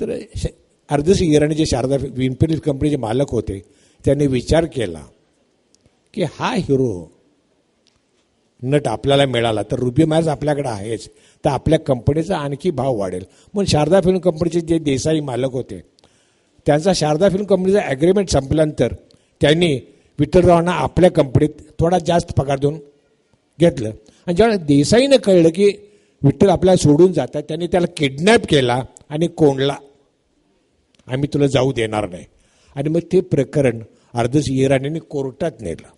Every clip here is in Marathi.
तर अर्धश्री इराणी जे शारदा फिल्म कंपनीचे मालक होते त्यांनी विचार केला की हा हिरो नट आपल्याला मिळाला तर रुबी मायर्स आपल्याकडे आहेच, तर आपल्या कंपनीचा आणखी भाव वाढेल. म्हणून शारदा फिल्म कंपनीचे जे देसाई मालक होते त्यांचा शारदा फिल्म कंपनीचा ॲग्रीमेंट संपल्यानंतर त्यांनी विठ्ठलरावांना आपल्या कंपनीत थोडा जास्त पगार देऊन घेतलं. आणि जेव्हा देसाईनं कळलं की विठ्ठल आपल्याला सोडून जातात, त्यांनी त्याला किडनॅप केला आणि कोंडला. आम्ही तुला जाऊ देणार नाही. आणि मग ते प्रकरण अर्धश्री इराणीने कोर्टात नेलं.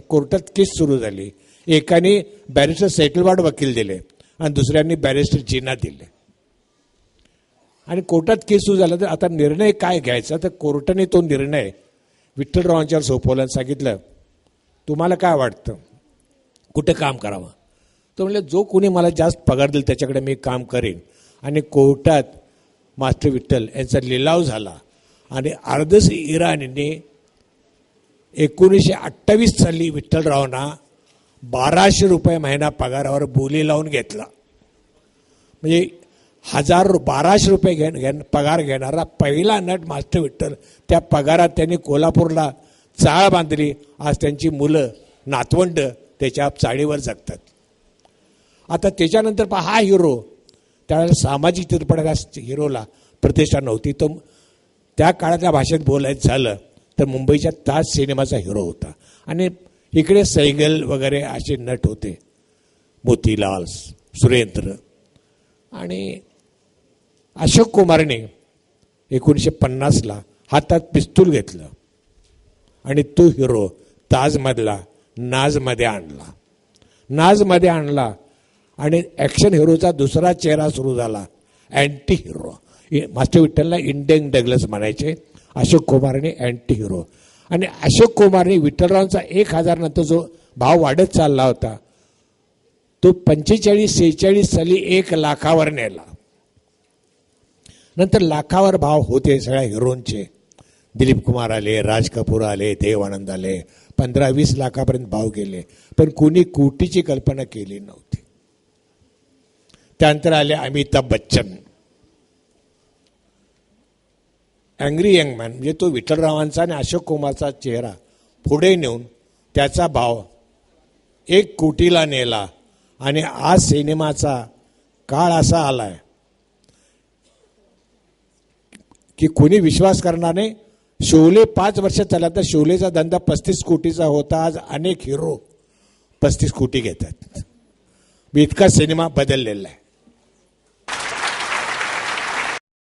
कोर्टात केस सुरू झाली. एकाने बॅरिस्टर सेटलवाड वकील दिले आणि दुसऱ्यांनी बॅरिस्टर जिना दिले. आणि कोर्टात केस सुरू झाला तर आता निर्णय काय घ्यायचा, तर कोर्टाने तो निर्णय विठ्ठलरावांच्यावर सोपवला आणि सांगितलं तुम्हाला काय वाटतं कुठे काम करावं. तो म्हणलं जो कोणी मला जास्त पगार देईल त्याच्याकडे मी काम करेन. आणि कोर्टात मास्टर विठ्ठल यांचा लिलाव झाला आणि अर्धश्री इराणीने 1928 साली विठ्ठलरावांना 1200 रुपये महिना पगारावर बोली लावून घेतला. म्हणजे 1200 रुपये पगार घेणारा पहिला नट मास्टर विठ्ठल. त्या पगारात त्यांनी कोल्हापूरला चाळ बांधली. आज त्यांची मुलं नातवंड त्याच्या चाळीवर जगतात. आता त्याच्यानंतर हा हिरो, त्यावेळेला सामाजिक चित्रपटाच्या हिरोला प्रतिष्ठा नव्हती. तो त्या काळातल्या भाषेत बोलायचं झालं तर मुंबईच्या ताज सिनेमाचा हिरो होता. आणि इकडे सैगल वगैरे असे नट होते, मोतीलाल, सुरेंद्र. आणि अशोक कुमारने 1950ला हातात पिस्तूल घेतलं आणि तो हिरो ताजमधला नाजमध्ये आणला. आणि ॲक्शन हिरोचा दुसरा चेहरा सुरू झाला, अँटी हिरो. मास्टर विठ्ठलला इंडियन डगलस म्हणायचे, अशोक कुमारने अँटी हिरो. आणि अशोक कुमारने विठ्ठलरावांचा 1000 नंतर जो भाव वाढत चालला होता तो 45-46 साली 1 लाखावर नेला. नंतर लाखावर भाव होते सगळ्या हिरोंचे. दिलीप कुमार आले, राज कपूर आले, देव आनंद आले, 15-20 लाखापर्यंत भाव गेले. पण कोणी कोटीची कल्पना केली नव्हती. त्यानंतर आले Amitabh Bachchan. Angry young man म्हणजे तो विठ्ठलरावांचा आणि अशोक कुमारचा चेहरा पुढे नेऊन त्याचा भाव 1 कोटीला नेला. आणि आज सिनेमाचा काळ असा आलाय की कोणी विश्वास करणार नाही. शोले 5 वर्ष चालला तर शोलेचा धंदा 35 कोटीचा होता. आज अनेक हिरो 35 कोटी घेतात. इतका सिनेमा बदललेला आहे.